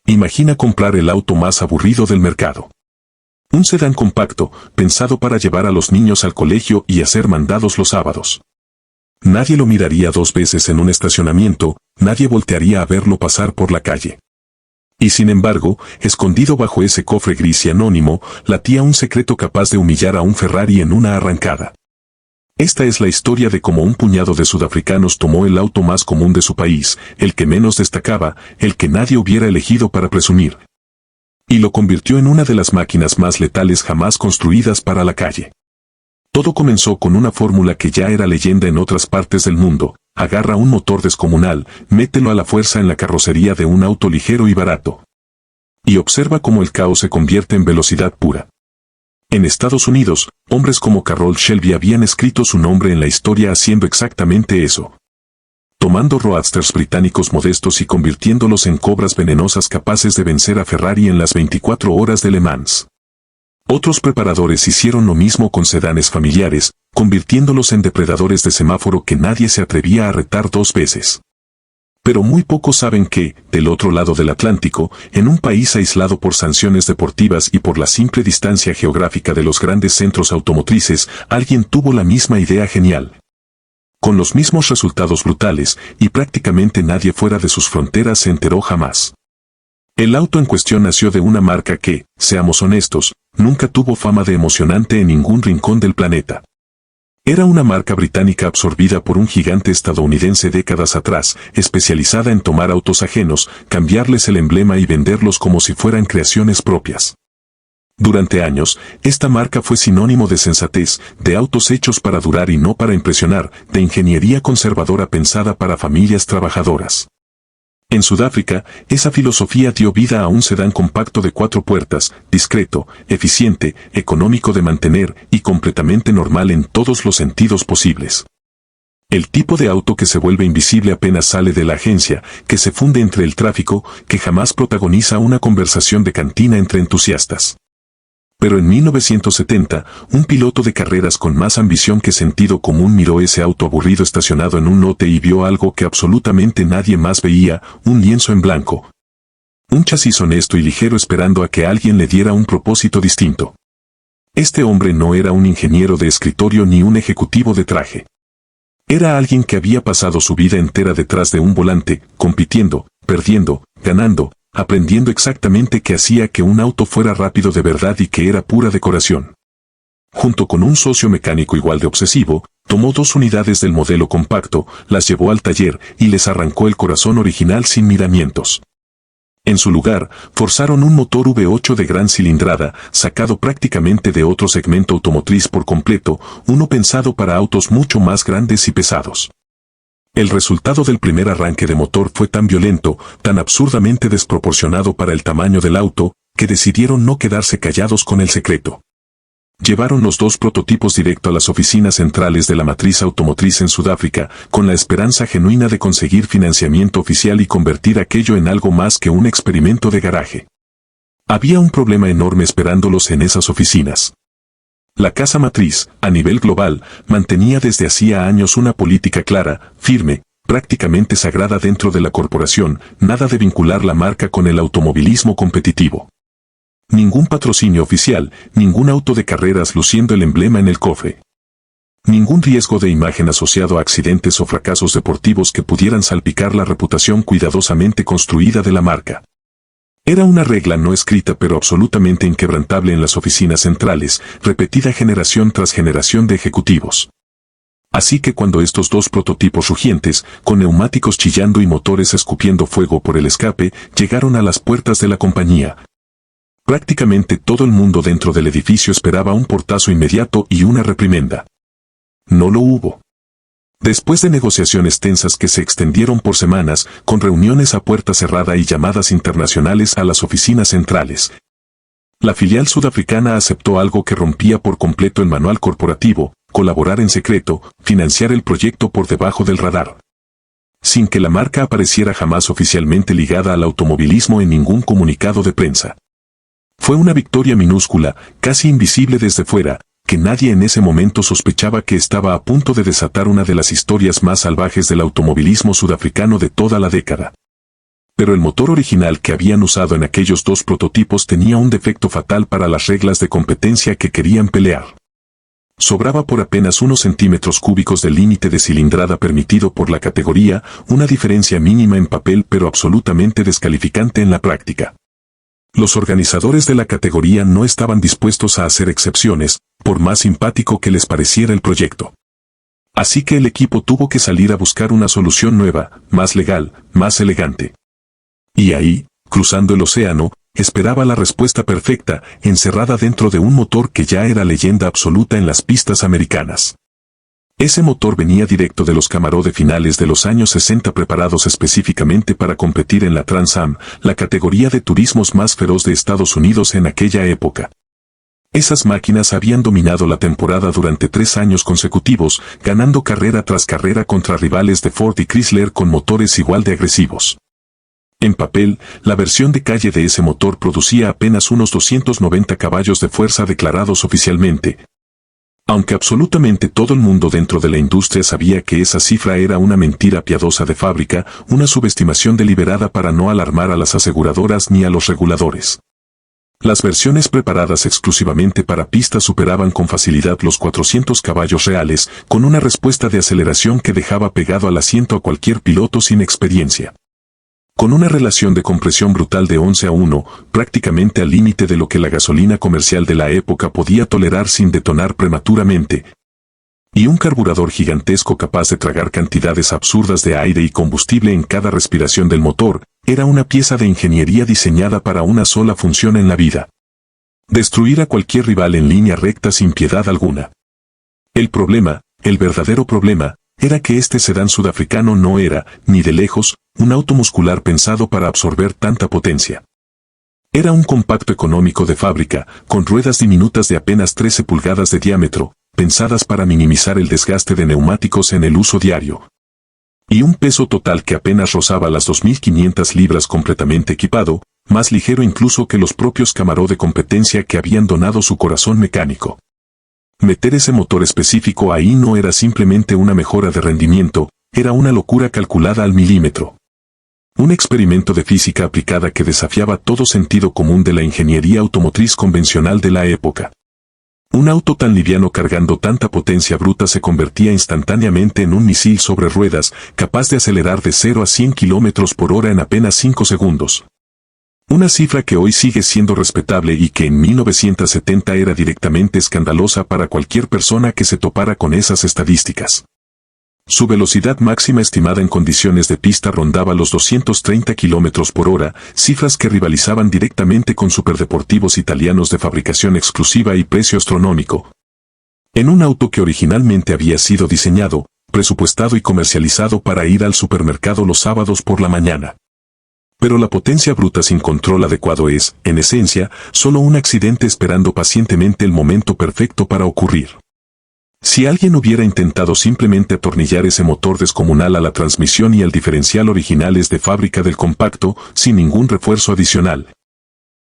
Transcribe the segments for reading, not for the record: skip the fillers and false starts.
Imagina comprar el auto más aburrido del mercado. Un sedán compacto, pensado para llevar a los niños al colegio y hacer mandados los sábados. Nadie lo miraría 2 veces en un estacionamiento, nadie voltearía a verlo pasar por la calle. Y sin embargo, escondido bajo ese cofre gris y anónimo, latía un secreto capaz de humillar a un Ferrari en una arrancada. Esta es la historia de cómo un puñado de sudafricanos tomó el auto más común de su país, el que menos destacaba, el que nadie hubiera elegido para presumir. Y lo convirtió en una de las máquinas más letales jamás construidas para la calle. Todo comenzó con una fórmula que ya era leyenda en otras partes del mundo: agarra un motor descomunal, mételo a la fuerza en la carrocería de un auto ligero y barato. Y observa cómo el caos se convierte en velocidad pura. En Estados Unidos, hombres como Carroll Shelby habían escrito su nombre en la historia haciendo exactamente eso. Tomando roadsters británicos modestos y convirtiéndolos en cobras venenosas capaces de vencer a Ferrari en las 24 horas de Le Mans. Otros preparadores hicieron lo mismo con sedanes familiares, convirtiéndolos en depredadores de semáforo que nadie se atrevía a retar 2 veces. Pero muy pocos saben que, del otro lado del Atlántico, en un país aislado por sanciones deportivas y por la simple distancia geográfica de los grandes centros automotrices, alguien tuvo la misma idea genial. Con los mismos resultados brutales, y prácticamente nadie fuera de sus fronteras se enteró jamás. El auto en cuestión nació de una marca que, seamos honestos, nunca tuvo fama de emocionante en ningún rincón del planeta. Era una marca británica absorbida por un gigante estadounidense décadas atrás, especializada en tomar autos ajenos, cambiarles el emblema y venderlos como si fueran creaciones propias. Durante años, esta marca fue sinónimo de sensatez, de autos hechos para durar y no para impresionar, de ingeniería conservadora pensada para familias trabajadoras. En Sudáfrica, esa filosofía dio vida a un sedán compacto de 4 puertas, discreto, eficiente, económico de mantener y completamente normal en todos los sentidos posibles. El tipo de auto que se vuelve invisible apenas sale de la agencia, que se funde entre el tráfico, que jamás protagoniza una conversación de cantina entre entusiastas. Pero en 1970, un piloto de carreras con más ambición que sentido común miró ese auto aburrido estacionado en un lote y vio algo que absolutamente nadie más veía: un lienzo en blanco. Un chasis honesto y ligero esperando a que alguien le diera un propósito distinto. Este hombre no era un ingeniero de escritorio ni un ejecutivo de traje. Era alguien que había pasado su vida entera detrás de un volante, compitiendo, perdiendo, ganando, aprendiendo exactamente qué hacía que un auto fuera rápido de verdad y que era pura decoración. Junto con un socio mecánico igual de obsesivo, tomó 2 unidades del modelo compacto, las llevó al taller y les arrancó el corazón original sin miramientos. En su lugar, forzaron un motor V8 de gran cilindrada, sacado prácticamente de otro segmento automotriz por completo, uno pensado para autos mucho más grandes y pesados. El resultado del primer arranque de motor fue tan violento, tan absurdamente desproporcionado para el tamaño del auto, que decidieron no quedarse callados con el secreto. Llevaron los 2 prototipos directo a las oficinas centrales de la matriz automotriz en Sudáfrica, con la esperanza genuina de conseguir financiamiento oficial y convertir aquello en algo más que un experimento de garaje. Había un problema enorme esperándolos en esas oficinas. La casa matriz, a nivel global, mantenía desde hacía años una política clara, firme, prácticamente sagrada dentro de la corporación: nada de vincular la marca con el automovilismo competitivo. Ningún patrocinio oficial, ningún auto de carreras luciendo el emblema en el cofre. Ningún riesgo de imagen asociado a accidentes o fracasos deportivos que pudieran salpicar la reputación cuidadosamente construida de la marca. Era una regla no escrita pero absolutamente inquebrantable en las oficinas centrales, repetida generación tras generación de ejecutivos. Así que cuando estos 2 prototipos rugientes, con neumáticos chillando y motores escupiendo fuego por el escape, llegaron a las puertas de la compañía, prácticamente todo el mundo dentro del edificio esperaba un portazo inmediato y una reprimenda. No lo hubo. Después de negociaciones tensas que se extendieron por semanas, con reuniones a puerta cerrada y llamadas internacionales a las oficinas centrales, la filial sudafricana aceptó algo que rompía por completo el manual corporativo: colaborar en secreto, financiar el proyecto por debajo del radar. Sin que la marca apareciera jamás oficialmente ligada al automovilismo en ningún comunicado de prensa. Fue una victoria minúscula, casi invisible desde fuera, que nadie en ese momento sospechaba que estaba a punto de desatar una de las historias más salvajes del automovilismo sudafricano de toda la década. Pero el motor original que habían usado en aquellos dos prototipos tenía un defecto fatal para las reglas de competencia que querían pelear. Sobraba por apenas unos centímetros cúbicos del límite de cilindrada permitido por la categoría, una diferencia mínima en papel pero absolutamente descalificante en la práctica. Los organizadores de la categoría no estaban dispuestos a hacer excepciones, por más simpático que les pareciera el proyecto. Así que el equipo tuvo que salir a buscar una solución nueva, más legal, más elegante. Y ahí, cruzando el océano, esperaba la respuesta perfecta, encerrada dentro de un motor que ya era leyenda absoluta en las pistas americanas. Ese motor venía directo de los Camaro de finales de los años 60 preparados específicamente para competir en la Trans Am, la categoría de turismos más feroz de Estados Unidos en aquella época. Esas máquinas habían dominado la temporada durante 3 años consecutivos, ganando carrera tras carrera contra rivales de Ford y Chrysler con motores igual de agresivos. En papel, la versión de calle de ese motor producía apenas unos 290 caballos de fuerza declarados oficialmente. Aunque absolutamente todo el mundo dentro de la industria sabía que esa cifra era una mentira piadosa de fábrica, una subestimación deliberada para no alarmar a las aseguradoras ni a los reguladores. Las versiones preparadas exclusivamente para pistas superaban con facilidad los 400 caballos reales, con una respuesta de aceleración que dejaba pegado al asiento a cualquier piloto sin experiencia. Con una relación de compresión brutal de 11:1, prácticamente al límite de lo que la gasolina comercial de la época podía tolerar sin detonar prematuramente. Y un carburador gigantesco capaz de tragar cantidades absurdas de aire y combustible en cada respiración del motor, era una pieza de ingeniería diseñada para una sola función en la vida: destruir a cualquier rival en línea recta sin piedad alguna. El problema, el verdadero problema, era que este sedán sudafricano no era, ni de lejos, un auto muscular pensado para absorber tanta potencia. Era un compacto económico de fábrica, con ruedas diminutas de apenas 13 pulgadas de diámetro, pensadas para minimizar el desgaste de neumáticos en el uso diario. Y un peso total que apenas rozaba las 2.500 libras completamente equipado, más ligero incluso que los propios Camaro de competencia que habían donado su corazón mecánico. Meter ese motor específico ahí no era simplemente una mejora de rendimiento, era una locura calculada al milímetro. Un experimento de física aplicada que desafiaba todo sentido común de la ingeniería automotriz convencional de la época. Un auto tan liviano cargando tanta potencia bruta se convertía instantáneamente en un misil sobre ruedas, capaz de acelerar de 0 a 100 km por hora en apenas 5 segundos. Una cifra que hoy sigue siendo respetable y que en 1970 era directamente escandalosa para cualquier persona que se topara con esas estadísticas. Su velocidad máxima estimada en condiciones de pista rondaba los 230 km por hora, cifras que rivalizaban directamente con superdeportivos italianos de fabricación exclusiva y precio astronómico. En un auto que originalmente había sido diseñado, presupuestado y comercializado para ir al supermercado los sábados por la mañana. Pero la potencia bruta sin control adecuado es, en esencia, solo un accidente esperando pacientemente el momento perfecto para ocurrir. Si alguien hubiera intentado simplemente atornillar ese motor descomunal a la transmisión y al diferencial originales de fábrica del compacto, sin ningún refuerzo adicional,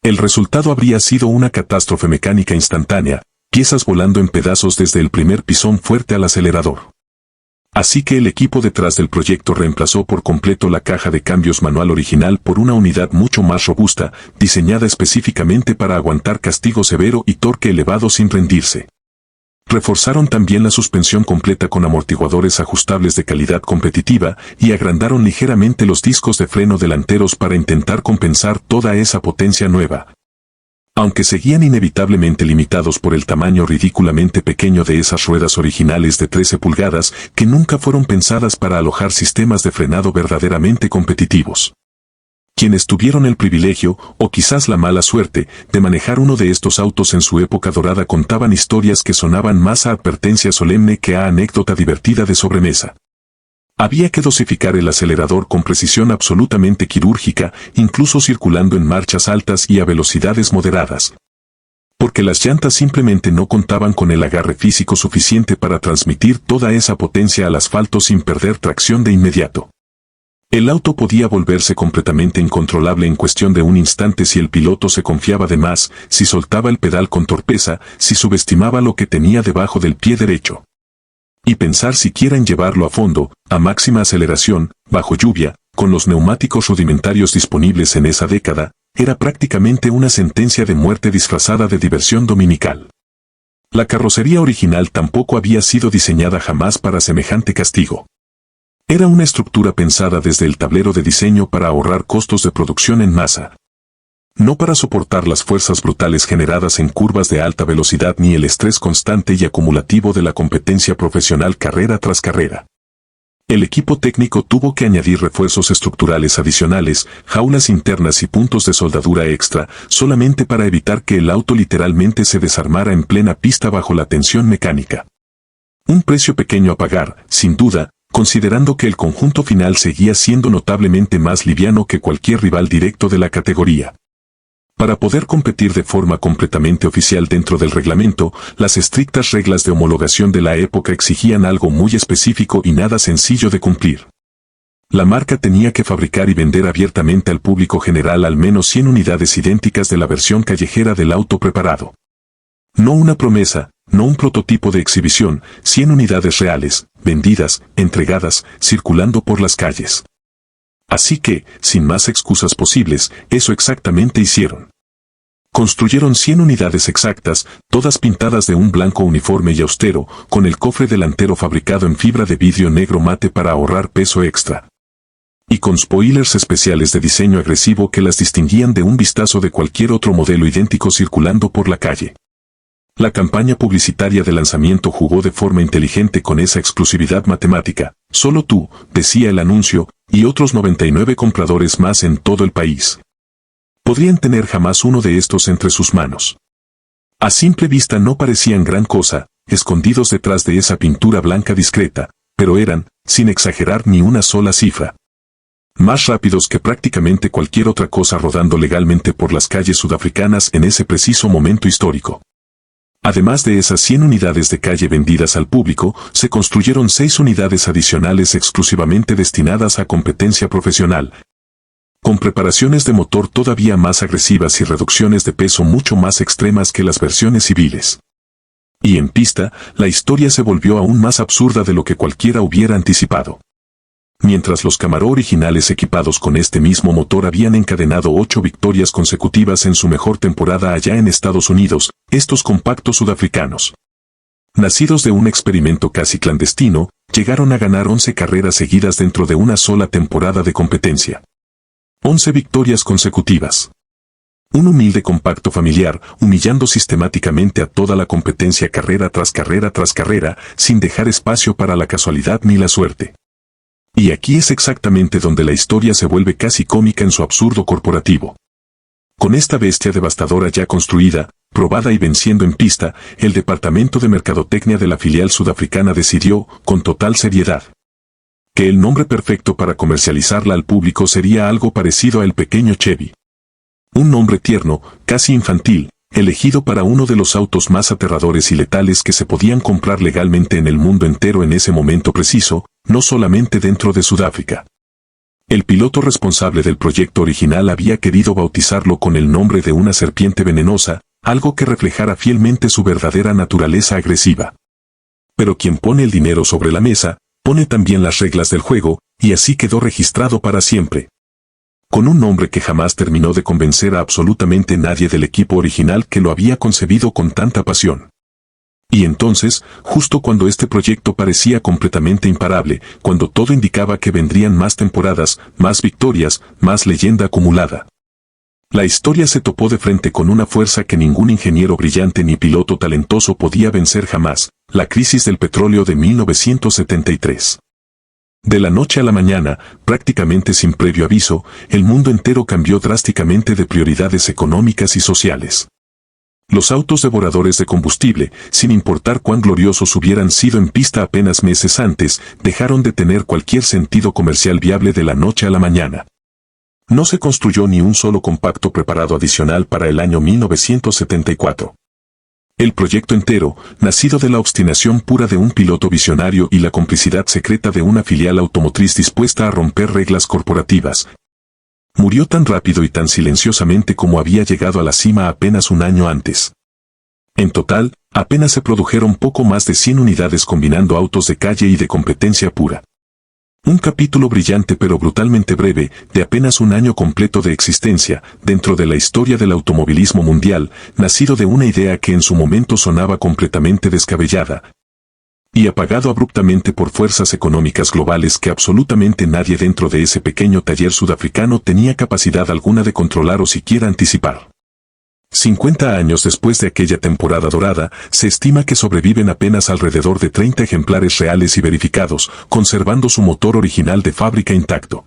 el resultado habría sido una catástrofe mecánica instantánea, piezas volando en pedazos desde el primer pisón fuerte al acelerador. Así que el equipo detrás del proyecto reemplazó por completo la caja de cambios manual original por una unidad mucho más robusta, diseñada específicamente para aguantar castigo severo y torque elevado sin rendirse. Reforzaron también la suspensión completa con amortiguadores ajustables de calidad competitiva y agrandaron ligeramente los discos de freno delanteros para intentar compensar toda esa potencia nueva. Aunque seguían inevitablemente limitados por el tamaño ridículamente pequeño de esas ruedas originales de 13 pulgadas que nunca fueron pensadas para alojar sistemas de frenado verdaderamente competitivos. Quienes tuvieron el privilegio, o quizás la mala suerte, de manejar uno de estos autos en su época dorada contaban historias que sonaban más a advertencia solemne que a anécdota divertida de sobremesa. Había que dosificar el acelerador con precisión absolutamente quirúrgica, incluso circulando en marchas altas y a velocidades moderadas. Porque las llantas simplemente no contaban con el agarre físico suficiente para transmitir toda esa potencia al asfalto sin perder tracción de inmediato. El auto podía volverse completamente incontrolable en cuestión de un instante si el piloto se confiaba de más, si soltaba el pedal con torpeza, si subestimaba lo que tenía debajo del pie derecho. Y pensar siquiera en llevarlo a fondo, a máxima aceleración, bajo lluvia, con los neumáticos rudimentarios disponibles en esa década, era prácticamente una sentencia de muerte disfrazada de diversión dominical. La carrocería original tampoco había sido diseñada jamás para semejante castigo. Era una estructura pensada desde el tablero de diseño para ahorrar costos de producción en masa. No para soportar las fuerzas brutales generadas en curvas de alta velocidad ni el estrés constante y acumulativo de la competencia profesional carrera tras carrera. El equipo técnico tuvo que añadir refuerzos estructurales adicionales, jaulas internas y puntos de soldadura extra, solamente para evitar que el auto literalmente se desarmara en plena pista bajo la tensión mecánica. Un precio pequeño a pagar, sin duda, considerando que el conjunto final seguía siendo notablemente más liviano que cualquier rival directo de la categoría. Para poder competir de forma completamente oficial dentro del reglamento, las estrictas reglas de homologación de la época exigían algo muy específico y nada sencillo de cumplir. La marca tenía que fabricar y vender abiertamente al público general al menos 100 unidades idénticas de la versión callejera del auto preparado. No una promesa, no un prototipo de exhibición, 100 unidades reales, vendidas, entregadas, circulando por las calles. Así que, sin más excusas posibles, eso exactamente hicieron. Construyeron 100 unidades exactas, todas pintadas de un blanco uniforme y austero, con el cofre delantero fabricado en fibra de vidrio negro mate para ahorrar peso extra. Y con spoilers especiales de diseño agresivo que las distinguían de un vistazo de cualquier otro modelo idéntico circulando por la calle. La campaña publicitaria de lanzamiento jugó de forma inteligente con esa exclusividad matemática. Solo tú, decía el anuncio, y otros 99 compradores más en todo el país podrían tener jamás uno de estos entre sus manos. A simple vista no parecían gran cosa, escondidos detrás de esa pintura blanca discreta, pero eran, sin exagerar ni una sola cifra, más rápidos que prácticamente cualquier otra cosa rodando legalmente por las calles sudafricanas en ese preciso momento histórico. Además de esas 100 unidades de calle vendidas al público, se construyeron 6 unidades adicionales exclusivamente destinadas a competencia profesional, con preparaciones de motor todavía más agresivas y reducciones de peso mucho más extremas que las versiones civiles. Y en pista, la historia se volvió aún más absurda de lo que cualquiera hubiera anticipado. Mientras los Camaro originales equipados con este mismo motor habían encadenado 8 victorias consecutivas en su mejor temporada allá en Estados Unidos, estos compactos sudafricanos, nacidos de un experimento casi clandestino, llegaron a ganar 11 carreras seguidas dentro de una sola temporada de competencia. 11 victorias consecutivas. Un humilde compacto familiar, humillando sistemáticamente a toda la competencia carrera tras carrera tras carrera, sin dejar espacio para la casualidad ni la suerte. Y aquí es exactamente donde la historia se vuelve casi cómica en su absurdo corporativo. Con esta bestia devastadora ya construida, probada y venciendo en pista, el departamento de mercadotecnia de la filial sudafricana decidió, con total seriedad, que el nombre perfecto para comercializarla al público sería algo parecido a El Pequeño Chevy. Un nombre tierno, casi infantil, elegido para uno de los autos más aterradores y letales que se podían comprar legalmente en el mundo entero en ese momento preciso, no solamente dentro de Sudáfrica. El piloto responsable del proyecto original había querido bautizarlo con el nombre de una serpiente venenosa, algo que reflejara fielmente su verdadera naturaleza agresiva. Pero quien pone el dinero sobre la mesa, pone también las reglas del juego, y así quedó registrado para siempre. Con un nombre que jamás terminó de convencer a absolutamente nadie del equipo original que lo había concebido con tanta pasión. Y entonces, justo cuando este proyecto parecía completamente imparable, cuando todo indicaba que vendrían más temporadas, más victorias, más leyenda acumulada, la historia se topó de frente con una fuerza que ningún ingeniero brillante ni piloto talentoso podía vencer jamás, la crisis del petróleo de 1973. De la noche a la mañana, prácticamente sin previo aviso, el mundo entero cambió drásticamente de prioridades económicas y sociales. Los autos devoradores de combustible, sin importar cuán gloriosos hubieran sido en pista apenas meses antes, dejaron de tener cualquier sentido comercial viable de la noche a la mañana. No se construyó ni un solo compacto preparado adicional para el año 1974. El proyecto entero, nacido de la obstinación pura de un piloto visionario y la complicidad secreta de una filial automotriz dispuesta a romper reglas corporativas, murió tan rápido y tan silenciosamente como había llegado a la cima apenas un año antes. En total, Apenas se produjeron poco más de 100 unidades combinando autos de calle y de competencia pura. Un capítulo brillante pero brutalmente breve, de apenas un año completo de existencia, dentro de la historia del automovilismo mundial, nacido de una idea que en su momento sonaba completamente descabellada, y apagado abruptamente por fuerzas económicas globales que absolutamente nadie dentro de ese pequeño taller sudafricano tenía capacidad alguna de controlar o siquiera anticipar. 50 años después de aquella temporada dorada, se estima que sobreviven apenas alrededor de 30 ejemplares reales y verificados, conservando su motor original de fábrica intacto.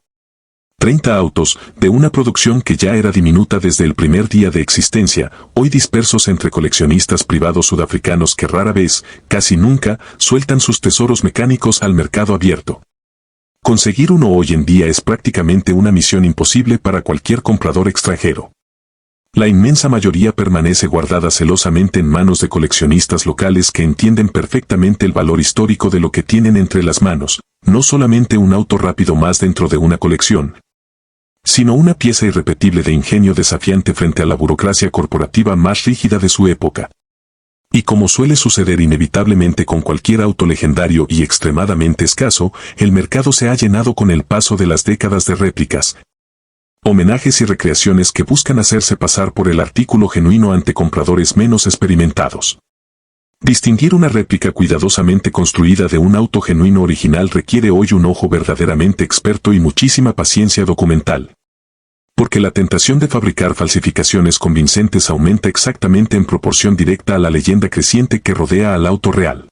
30 autos, de una producción que ya era diminuta desde el primer día de existencia, hoy dispersos entre coleccionistas privados sudafricanos que rara vez, casi nunca, sueltan sus tesoros mecánicos al mercado abierto. Conseguir uno hoy en día es prácticamente una misión imposible para cualquier comprador extranjero. La inmensa mayoría permanece guardada celosamente en manos de coleccionistas locales que entienden perfectamente el valor histórico de lo que tienen entre las manos, no solamente un auto rápido más dentro de una colección, sino una pieza irrepetible de ingenio desafiante frente a la burocracia corporativa más rígida de su época. Y como suele suceder inevitablemente con cualquier auto legendario y extremadamente escaso, el mercado se ha llenado con el paso de las décadas de réplicas, homenajes y recreaciones que buscan hacerse pasar por el artículo genuino ante compradores menos experimentados. Distinguir una réplica cuidadosamente construida de un auto genuino original requiere hoy un ojo verdaderamente experto y muchísima paciencia documental. Porque la tentación de fabricar falsificaciones convincentes aumenta exactamente en proporción directa a la leyenda creciente que rodea al auto real.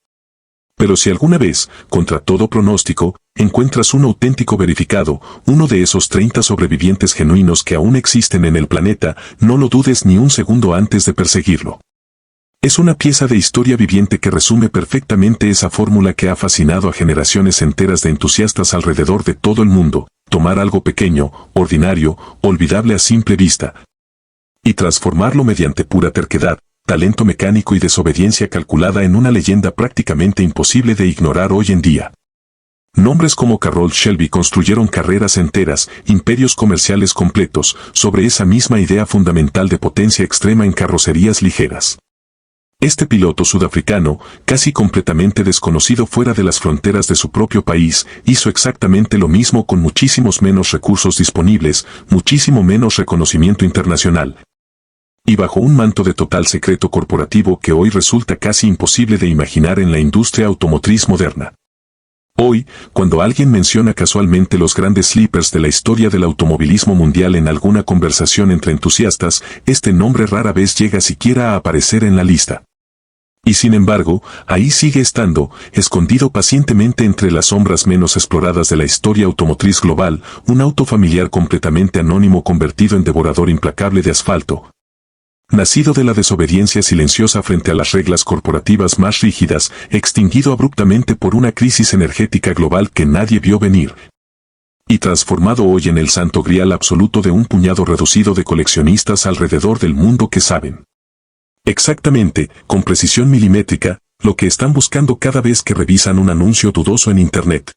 Pero si alguna vez, contra todo pronóstico, encuentras un auténtico verificado, uno de esos 30 sobrevivientes genuinos que aún existen en el planeta, no lo dudes ni un segundo antes de perseguirlo. Es una pieza de historia viviente que resume perfectamente esa fórmula que ha fascinado a generaciones enteras de entusiastas alrededor de todo el mundo: tomar algo pequeño, ordinario, olvidable a simple vista, y transformarlo mediante pura terquedad, talento mecánico y desobediencia calculada en una leyenda prácticamente imposible de ignorar hoy en día. Nombres como Carroll Shelby construyeron carreras enteras, imperios comerciales completos, sobre esa misma idea fundamental de potencia extrema en carrocerías ligeras. Este piloto sudafricano, casi completamente desconocido fuera de las fronteras de su propio país, hizo exactamente lo mismo con muchísimos menos recursos disponibles, muchísimo menos reconocimiento internacional, y bajo un manto de total secreto corporativo que hoy resulta casi imposible de imaginar en la industria automotriz moderna. Hoy, cuando alguien menciona casualmente los grandes slippers de la historia del automovilismo mundial en alguna conversación entre entusiastas, este nombre rara vez llega siquiera a aparecer en la lista. Y sin embargo, ahí sigue estando, escondido pacientemente entre las sombras menos exploradas de la historia automotriz global, un auto familiar completamente anónimo convertido en devorador implacable de asfalto, nacido de la desobediencia silenciosa frente a las reglas corporativas más rígidas, extinguido abruptamente por una crisis energética global que nadie vio venir, y transformado hoy en el santo grial absoluto de un puñado reducido de coleccionistas alrededor del mundo que saben exactamente, con precisión milimétrica, lo que están buscando cada vez que revisan un anuncio dudoso en Internet.